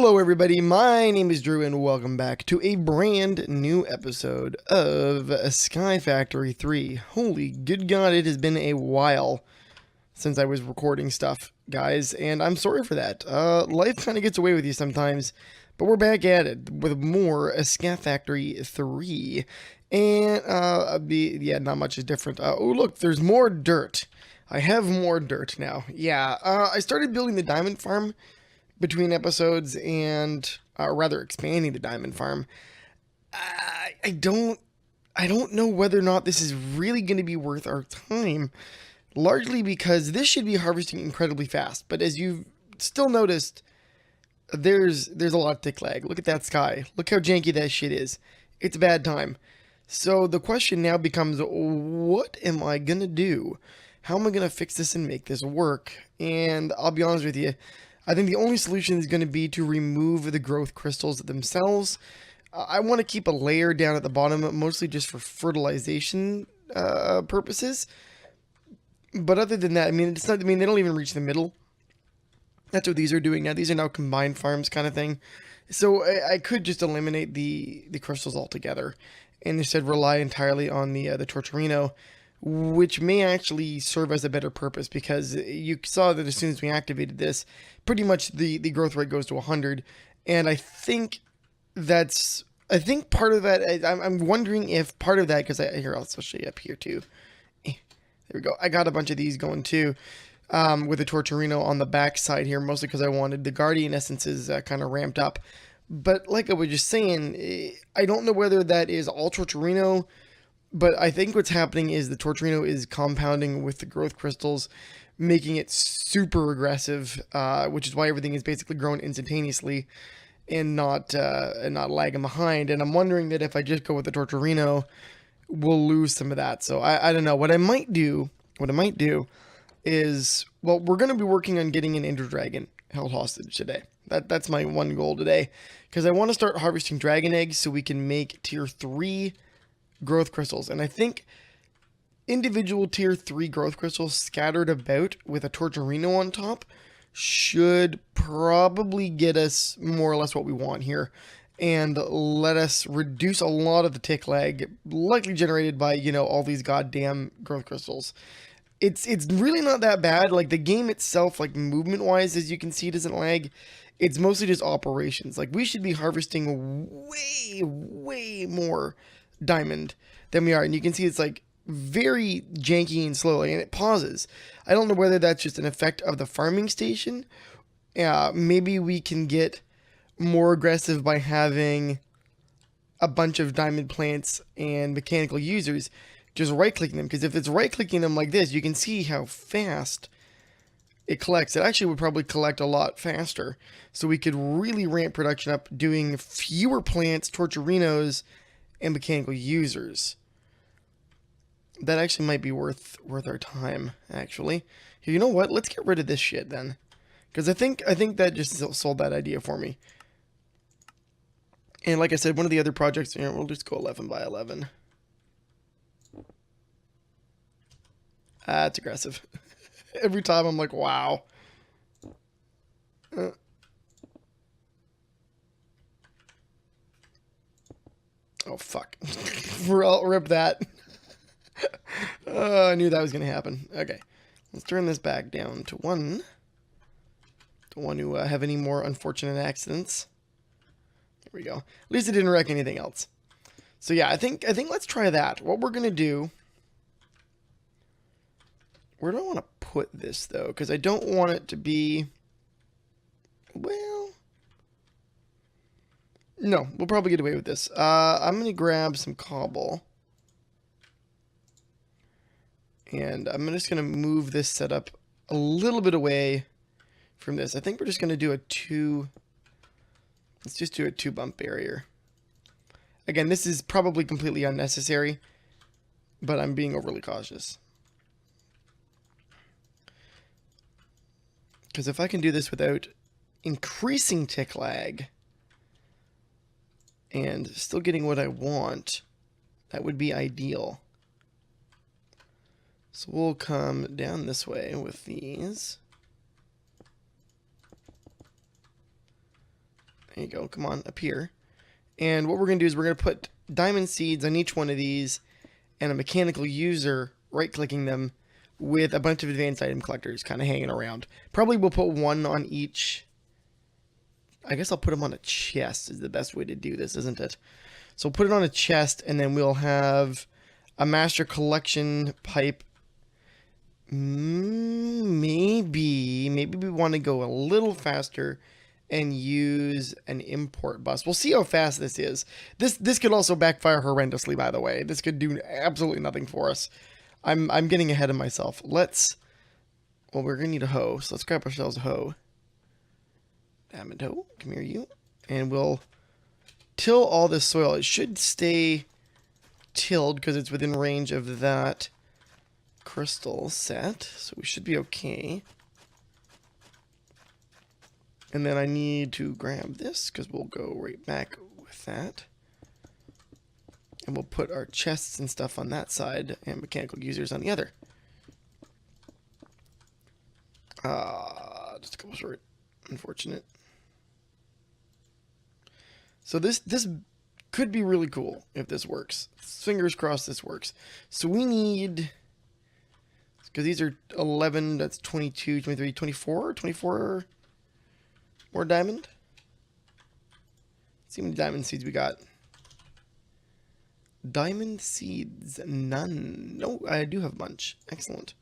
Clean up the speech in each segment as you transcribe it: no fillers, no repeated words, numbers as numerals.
Hello everybody, my name is Drew and welcome back to a brand new episode of Sky Factory 3. Holy good god, it has been a while since I was recording stuff, guys, and I'm sorry for that. Life kind of gets away with you sometimes, but we're back at it with more Sky Factory 3. And, yeah, not much is different. Oh look, there's more dirt. I have more dirt now. Yeah, I started building the diamond farm between episodes and rather expanding the diamond farm. I don't know whether or not this is really going to be worth our time, largely because this should be harvesting incredibly fast, but as you've still noticed, there's a lot of tick lag. Look at that sky, look how janky that shit is. It's a bad time. So the question now becomes, what am I gonna do? How am I gonna fix this and make this work? And I'll be honest with you, I think the only solution is going to be to remove the growth crystals themselves. I want to keep a layer down at the bottom, mostly just for fertilization purposes. But other than that, I mean, it's not. I mean, they don't even reach the middle. That's what these are doing now. These are now combined farms kind of thing. So I could just eliminate the crystals altogether, and instead rely entirely on the Torturino, which may actually serve as a better purpose, because you saw that as soon as we activated this, pretty much the growth rate goes to 100, and I think part of that, I'm wondering if part of that, because here, I'll show you up here too. There we go. I got a bunch of these going too, with the Torturino on the back side here, mostly because I wanted the Guardian Essences kind of ramped up. But like I was just saying, I don't know whether that is all Torturino, but I think what's happening is the Torturino is compounding with the growth crystals, making it super aggressive, which is why everything is basically grown instantaneously and not lagging behind. And I'm wondering that if I just go with the Torturino, we'll lose some of that. So I don't know. What I might do is, well, we're going to be working on getting an Ender Dragon held hostage today. That's my one goal today, because I want to start harvesting dragon eggs so we can make tier 3 growth crystals. And I think individual tier 3 growth crystals scattered about with a Torturino on top should probably get us more or less what we want here, and let us reduce a lot of the tick lag likely generated by, you know, all these goddamn growth crystals. It's really not that bad. Like, the game itself, like movement wise, as you can see, doesn't lag. It's mostly just operations. Like, we should be harvesting way more diamond than we are, and you can see it's like very janky and slowly, and it pauses. I don't know whether that's just an effect of the farming station. Maybe we can get more aggressive by having a bunch of diamond plants and mechanical users just right-clicking them, because if it's right-clicking them like this, you can see how fast it collects. It actually would probably collect a lot faster, so we could really ramp production up doing fewer plants, Torturinos, and mechanical users. That actually might be worth our time, actually. You know what? Let's get rid of this shit then, because I think that just sold that idea for me. And like I said, one of the other projects, you know, we'll just go 11 by 11. It's aggressive. Every time I'm like, wow. Oh, fuck. I'll rip that. I knew that was going to happen. Okay. Let's turn this back down to 1. Don't want to have any more unfortunate accidents. There we go. At least it didn't wreck anything else. So yeah, I think let's try that. What we're going to do... Where do I want to put this, though? Because I don't want it to be... Well... No, we'll probably get away with this. I'm going to grab some cobble. And I'm just going to move this setup a little bit away from this. I think we're just going to do a 2... Let's just do a 2-bump barrier. Again, this is probably completely unnecessary, but I'm being overly cautious. Because if I can do this without increasing tick lag and still getting what I want, that would be ideal. So we'll come down this way with these. There you go. Come on, up here. And what we're going to do is we're going to put diamond seeds on each one of these and a mechanical user right-clicking them with a bunch of advanced item collectors kind of hanging around. Probably we'll put one on each. I guess I'll put them on a chest is the best way to do this, isn't it? So we'll put it on a chest, and then we'll have a master collection pipe. Maybe we want to go a little faster and use an import bus. We'll see how fast this is. This could also backfire horrendously, by the way. This could do absolutely nothing for us. I'm getting ahead of myself. Well, we're gonna need a hoe, so let's grab ourselves a hoe. Diamond hoe, come here, you. And we'll till all this soil. It should stay tilled because it's within range of that crystal set, so we should be okay. And then I need to grab this because we'll go right back with that. And we'll put our chests and stuff on that side and mechanical users on the other. Just a couple short. Unfortunate. So this could be really cool if this works. Fingers crossed this works. So we need, because these are 11, that's 22, 23, 24 more diamond. Let's see how many diamond seeds we got. Diamond seeds, none. No, I do have a bunch. Excellent.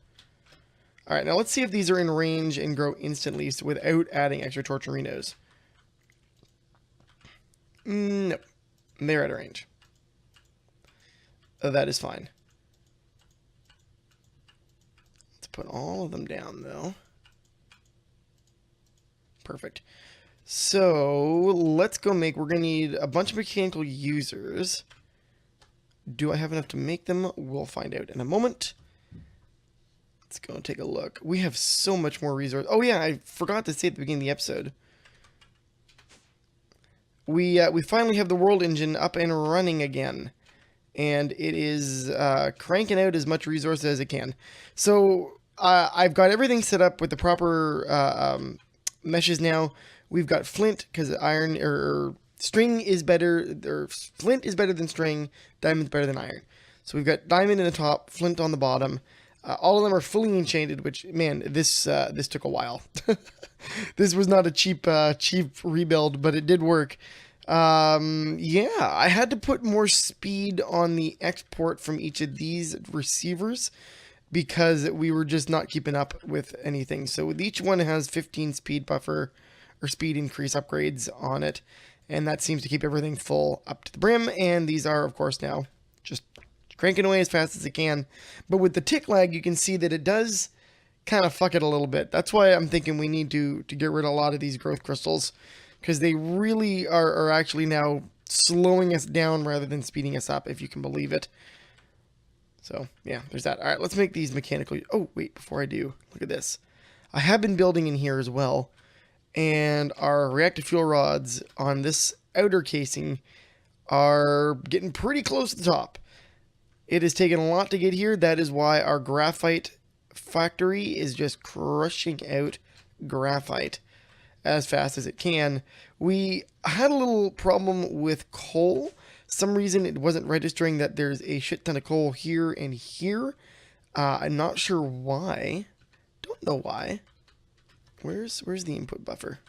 All right, now let's see if these are in range and grow instantly so without adding extra torcherinos. Nope. They're out of range. That is fine. Let's put all of them down, though. Perfect. So, let's go we're going to need a bunch of mechanical users. Do I have enough to make them? We'll find out in a moment. Let's go and take a look. We have so much more resource. Oh yeah, I forgot to say at the beginning of the episode. We finally have the world engine up and running again. And it is cranking out as much resource as it can. So I've got everything set up with the proper meshes now. We've got flint because iron or string is better, or flint is better than string, diamond's better than iron. So we've got diamond in the top, flint on the bottom. All of them are fully enchanted, which, man, this took a while. This was not a cheap rebuild, but it did work. Yeah, I had to put more speed on the export from each of these receivers because we were just not keeping up with anything. So each one has 15 speed buffer or speed increase upgrades on it, and that seems to keep everything full up to the brim. And these are, of course, now just cranking away as fast as it can. But with the tick lag, you can see that it does kind of fuck it a little bit. That's why I'm thinking we need to get rid of a lot of these growth crystals, because they really are actually now slowing us down rather than speeding us up, if you can believe it. So, yeah, there's that. All right, let's make these mechanical. Oh, wait, before I do, look at this. I have been building in here as well, and our reactive fuel rods on this outer casing are getting pretty close to the top. It has taken a lot to get here. That is why our graphite factory is just crushing out graphite as fast as it can. We had a little problem with coal. Some reason it wasn't registering that there's a shit ton of coal here and here. I'm not sure why. Don't know why. Where's the input buffer?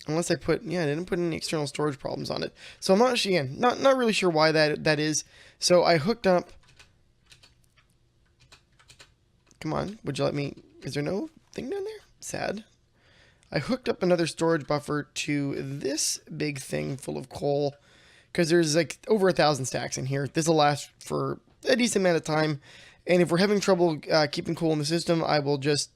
Unless I put, yeah, I didn't put any external storage problems on it. So I'm not actually, again, not really sure why that is. So I hooked up. Come on, would you let me? Is there no thing down there? Sad. I hooked up another storage buffer to this big thing full of coal because there's like over 1,000 stacks in here. This will last for a decent amount of time. And if we're having trouble keeping coal in the system, I will just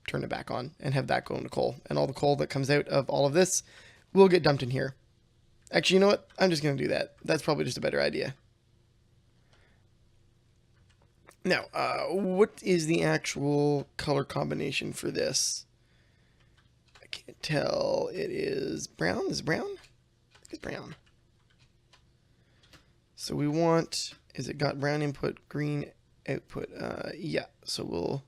turn it back on and have that go into coal. And all the coal that comes out of all of this will get dumped in here. Actually, you know what? I'm just going to do that. That's probably just a better idea. Now, what is the actual color combination for this? I can't tell. It is brown. Is it brown? I think it's brown. So we want, is it got brown input, green output? Yeah, so we'll,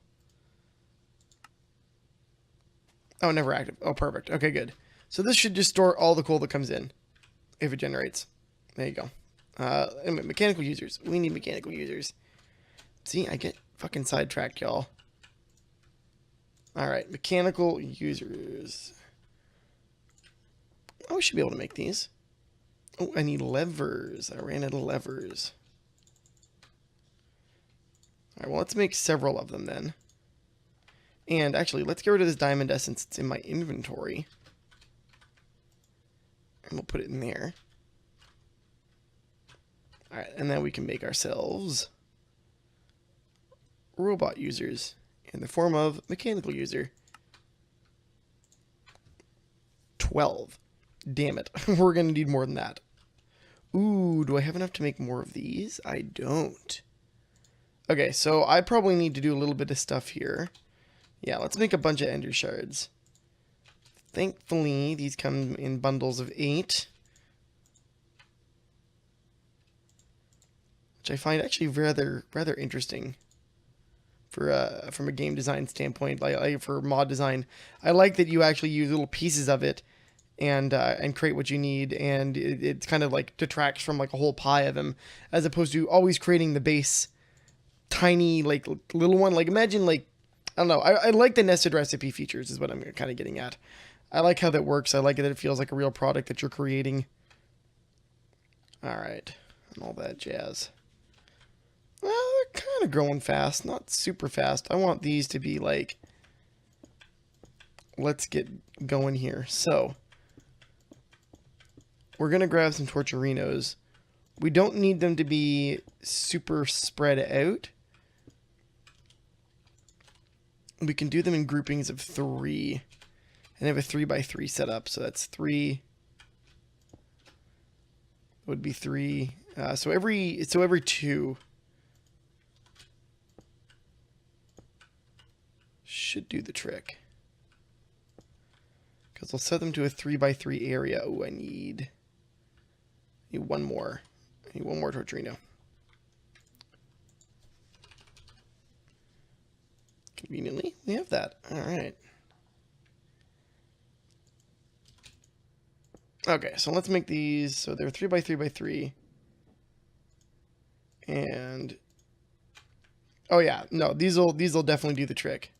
oh, never active. Oh, perfect. Okay, good. So this should just store all the coal that comes in if it generates. There you go. Anyway, mechanical users. We need mechanical users. See, I get fucking sidetracked, y'all. Alright, mechanical users. Oh, we should be able to make these. Oh, I need levers. I ran out of levers. Alright, well, let's make several of them then. And actually, let's get rid of this diamond essence. It's in my inventory. And we'll put it in there. Alright, and then we can make ourselves robot users in the form of mechanical user. 12. Damn it. We're going to need more than that. Ooh, do I have enough to make more of these? I don't. Okay, so I probably need to do a little bit of stuff here. Yeah, let's make a bunch of ender shards. Thankfully, these come in bundles of 8. Which I find actually rather interesting for from a game design standpoint, like for mod design. I like that you actually use little pieces of it and create what you need, and it's kind of like detracts from like a whole pie of them, as opposed to always creating the base tiny like little one. Like imagine like, I don't know, I like the nested recipe features is what I'm kind of getting at. I like how that works. I like that it feels like a real product that you're creating. Alright, and all that jazz. Well, they're kind of growing fast, not super fast. I want these to be like, let's get going here. So, we're going to grab some torcherinos. We don't need them to be super spread out. We can do them in groupings of 3. And have a 3x3 setup, so that's 3. Would be 3. So every 2 should do the trick. Because we'll set them to a 3x3 area. Oh, I need one more. I need one more torcherino. Conveniently, we have that. All right. Okay, so let's make these. So they're 3x3x3. And oh yeah, no, these'll definitely do the trick.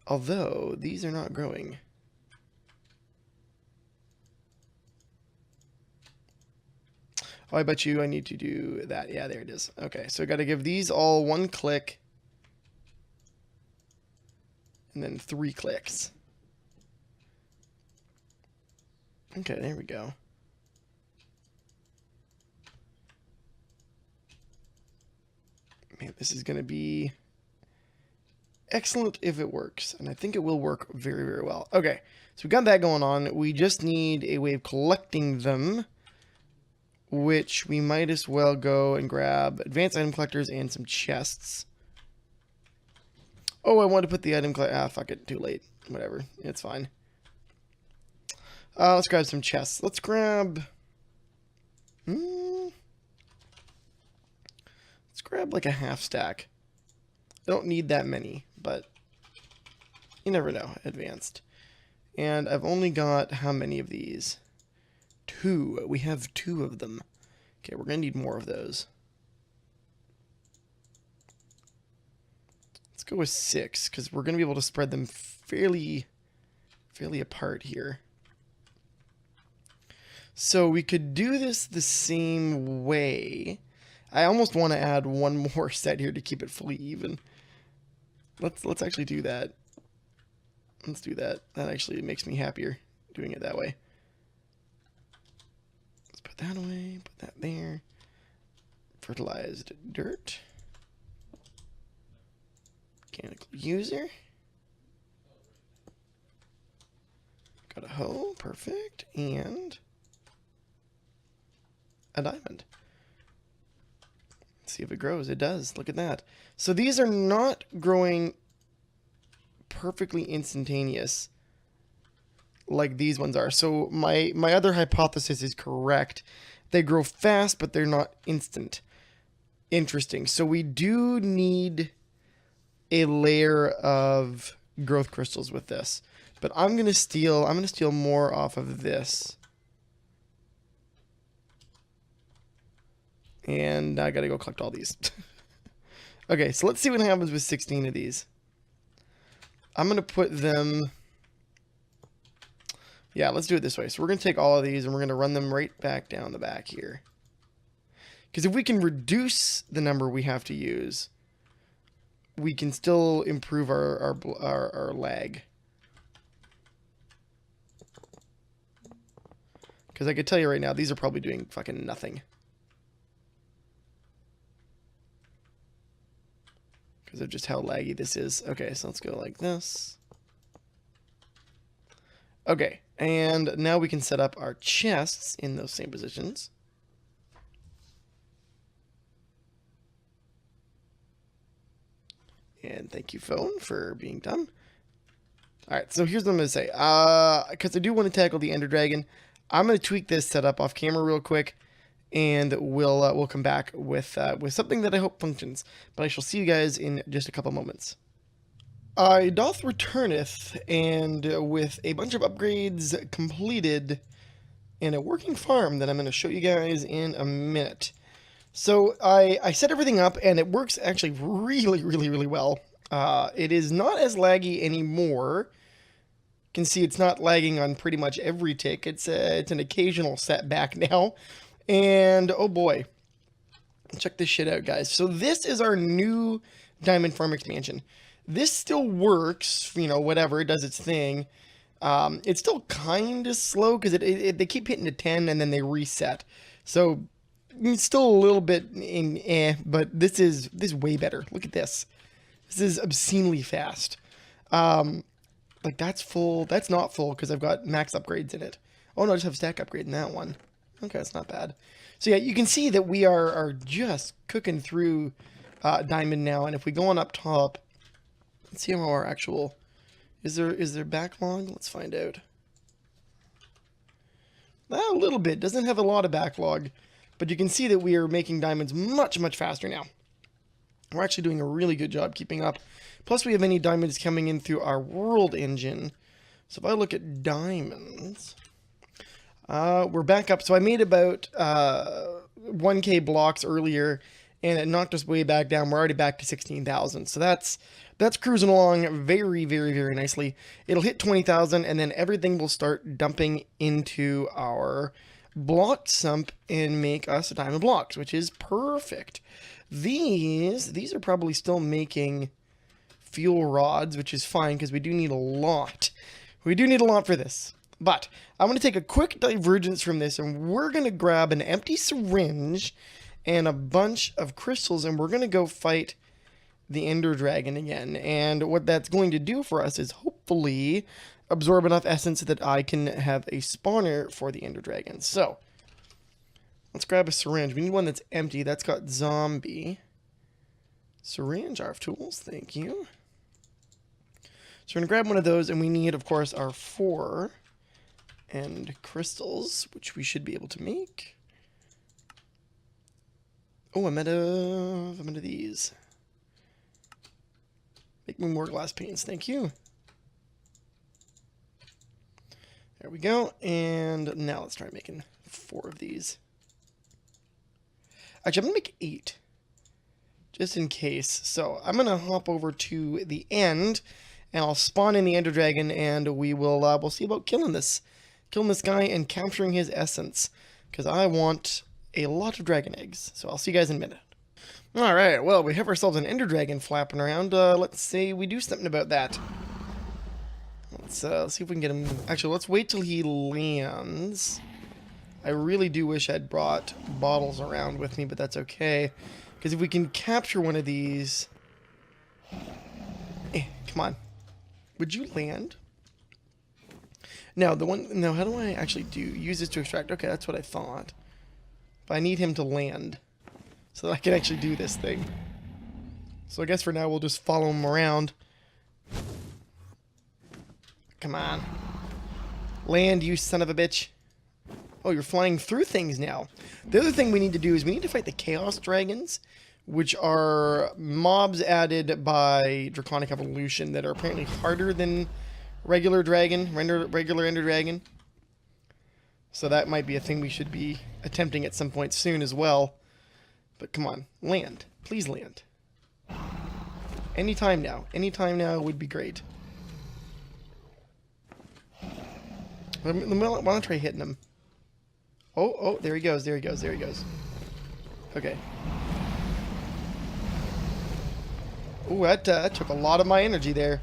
Although these are not growing. Oh, I bet you I need to do that. Yeah, there it is. Okay, so I got to give these all 1 click. And then 3 clicks. Okay, there we go. Man, this is going to be excellent if it works. And I think it will work very, very well. Okay, so we got that going on. We just need a way of collecting them, which we might as well go and grab advanced item collectors and some chests. Oh, I wanted to put the item collector. Ah, fuck it. Too late. Whatever. It's fine. Let's grab some chests. Let's grab... let's grab like a half stack. I don't need that many, but you never know. Advanced. And I've only got how many of these? 2. We have 2 of them. Okay, we're going to need more of those. Let's go with 6, because we're going to be able to spread them fairly apart here. So we could do this the same way. I almost want to add one more set here to keep it fully even. Let's actually do that. Let's do that. That actually makes me happier doing it that way. Let's put that away, put that there. Fertilized dirt. Mechanical user. Got a hoe, perfect, and a diamond. Let's see if it grows. It does. Look at that. So these are not growing perfectly instantaneous like these ones are. So my other hypothesis is correct. They grow fast, but they're not instant. Interesting. So we do need a layer of growth crystals with this. But I'm gonna steal more off of this. And I gotta go collect all these. Okay, so let's see what happens with 16 of these. I'm gonna put them... Yeah, let's do it this way. So we're gonna take all of these and we're gonna run them right back down the back here. Because if we can reduce the number we have to use, we can still improve our lag. Because I could tell you right now, these are probably doing fucking nothing. Because of just how laggy this is. Okay, so let's go like this. Okay, and now we can set up our chests in those same positions. And thank you, phone, for being dumb. Alright, so here's what I'm going to say. Because I do want to tackle the Ender Dragon, I'm going to tweak this setup off camera real quick, and we'll come back with something that I hope functions. But I shall see you guys in just a couple moments. I doth returneth, and with a bunch of upgrades completed, and a working farm that I'm going to show you guys in a minute. So I set everything up, and it works actually really well. It is not as laggy anymore. You can see it's not lagging on pretty much every tick. It's an occasional setback now. And oh boy, check this shit out, guys. So this is our new diamond farm expansion. This still works, you know, whatever, it does its thing. It's still kind of slow because they keep hitting to 10 and then they reset. So it's still a little bit but this is way better. Look at this. This is obscenely fast. Like that's full. That's not full because I've got max upgrades in it. Oh no, I just have stack upgrade in that one. Okay, that's not bad. So yeah, you can see that we are just cooking through diamond now. And if we go on up top, let's see how our actual... Is there backlog? Let's find out. A little bit. Doesn't have a lot of backlog. But you can see that we are making diamonds much faster now. We're actually doing a really good job keeping up. Plus we have any diamonds coming in through our world engine. So if I look at diamonds, we're back up. So I made about 1K blocks earlier, and it knocked us way back down. We're already back to 16,000. So that's cruising along very nicely. It'll hit 20,000, and then everything will start dumping into our block sump and make us diamond blocks, which is perfect. These are probably still making fuel rods, which is fine because we do need a lot. We do need a lot for this. But I'm going to take a quick divergence from this, and we're going to grab an empty syringe and a bunch of crystals, and we're going to go fight the Ender Dragon again. And what that's going to do for us is hopefully absorb enough essence that I can have a spawner for the Ender Dragon. So let's grab a syringe. We need one that's empty. That's got zombie. Syringe, ARF tools, thank you. So we're going to grab one of those, and we need, of course, our 4 and crystals, which we should be able to make. Oh, I'm out of these. Make me more glass panes, thank you. There we go, and now let's try making 4 of these. Actually, I'm going to make 8, just in case. So I'm going to hop over to the end, and I'll spawn in the Ender Dragon, and we'll see about killing this guy and capturing his essence, because I want a lot of dragon eggs. So I'll see you guys in a minute. All right, well, we have ourselves an Ender Dragon flapping around. Let's say we do something about that. Let's see if we can get him. Actually, let's wait till he lands. I really do wish I'd brought bottles around with me, but that's okay. Because if we can capture one of these... come on. Would you land? Now, how do I actually use this to extract? Okay, that's what I thought. But I need him to land so that I can actually do this thing. So I guess for now we'll just follow him around. Come on. Land, you son of a bitch. Oh, you're flying through things now. The other thing we need to do is we need to fight the Chaos Dragons, which are mobs added by Draconic Evolution that are apparently harder than regular Ender Dragon. So that might be a thing we should be attempting at some point soon as well. But come on, land. Please land. Anytime now. Anytime now would be great. Why don't I try hitting him? Oh, there he goes, there he goes, there he goes. Okay. Oh, that took a lot of my energy there.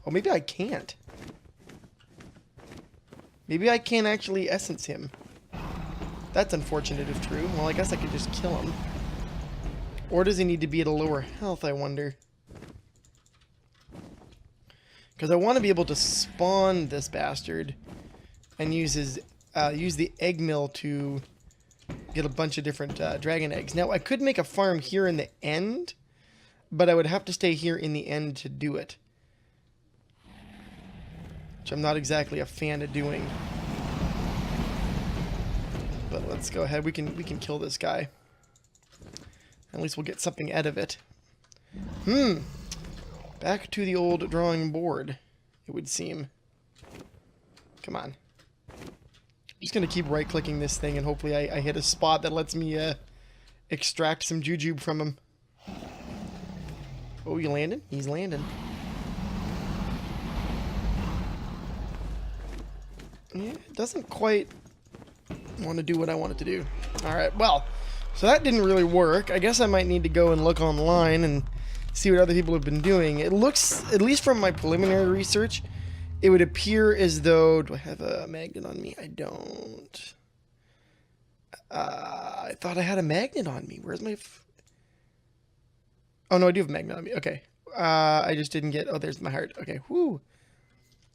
Oh, maybe I can't. Maybe I can't actually essence him. That's unfortunate if true. Well, I guess I could just kill him. Or does he need to be at a lower health, I wonder? Because I want to be able to spawn this bastard and use the egg mill to get a bunch of different dragon eggs. Now, I could make a farm here in the end, but I would have to stay here in the end to do it. Which I'm not exactly a fan of doing. But let's go ahead. We can kill this guy. At least we'll get something out of it. Back to the old drawing board, it would seem. Come on. I'm just going to keep right-clicking this thing, and hopefully I hit a spot that lets me extract some jujube from him. Oh, you landing? He's landing. Yeah, it doesn't quite want to do what I want it to do. Alright, well, so that didn't really work. I guess I might need to go and look online and see what other people have been doing. It looks, at least from my preliminary research, it would appear as though... Do I have a magnet on me? I don't. I thought I had a magnet on me. Where's my... Oh, no, I do have a magnet on me. Okay. I just didn't get... Oh, there's my heart. Okay, whoo.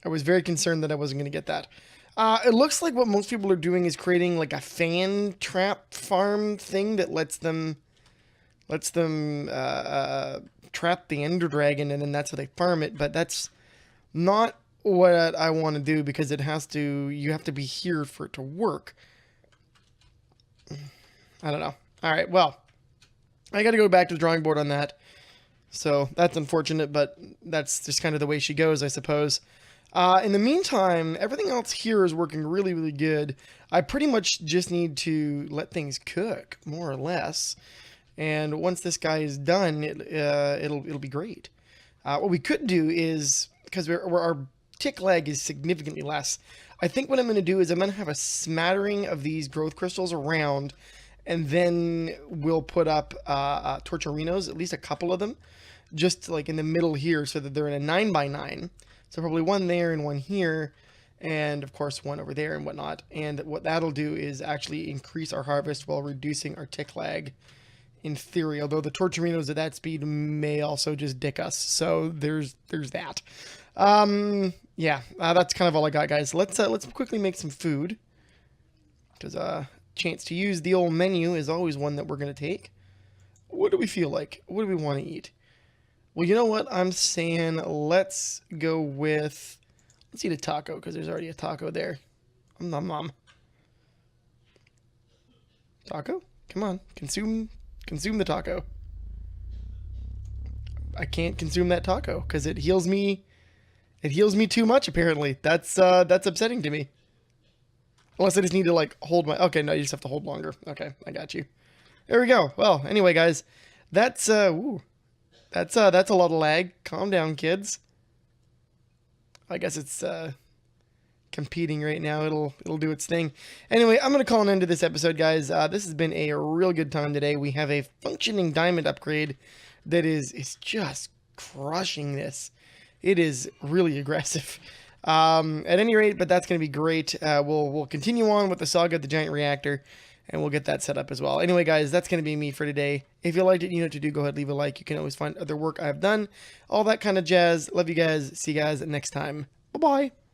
I was very concerned that I wasn't going to get that. It looks like what most people are doing is creating like a fan trap farm thing that lets them trap the Ender Dragon, and then that's how they farm it. But that's not what I want to do, because you have to be here for it to work. I don't know. All right, well, I got to go back to the drawing board on that. So that's unfortunate, but that's just kind of the way she goes, I suppose. In the meantime, everything else here is working really, really good. I pretty much just need to let things cook, more or less. And once this guy is done, it'll be great. What we could do is, because our tick lag is significantly less, I think what I'm going to do is I'm going to have a smattering of these growth crystals around, and then we'll put up torcherinos, at least a couple of them, just like in the middle here, so that they're in a 9x9. So probably one there and one here, and of course one over there and whatnot. And what that'll do is actually increase our harvest while reducing our tick lag, in theory. Although the torcherinos at that speed may also just dick us. So there's that. Yeah, that's kind of all I got, guys. Let's quickly make some food, because chance to use the old menu is always one that we're gonna take. What do we feel like? What do we want to eat? Well, you know what? I'm saying let's go with... Let's eat a taco, because there's already a taco there. Nom nom. Taco? Come on. Consume the taco. I can't consume that taco, because it heals me... It heals me too much, apparently. That's upsetting to me. Unless I just need to, like, hold my... Okay, no, you just have to hold longer. Okay, I got you. There we go. Well, anyway, guys. That's, ooh... That's a lot of lag. Calm down, kids. I guess it's competing right now. It'll do its thing. Anyway, I'm gonna call an end to this episode, guys. This has been a real good time today. We have a functioning diamond upgrade that is just crushing this. It is really aggressive. At any rate, but that's gonna be great. We'll continue on with the saga of the giant reactor, and we'll get that set up as well. Anyway, guys, that's going to be me for today. If you liked it, you know what to do. Go ahead, leave a like. You can always find other work I've done. All that kind of jazz. Love you guys. See you guys next time. Bye-bye.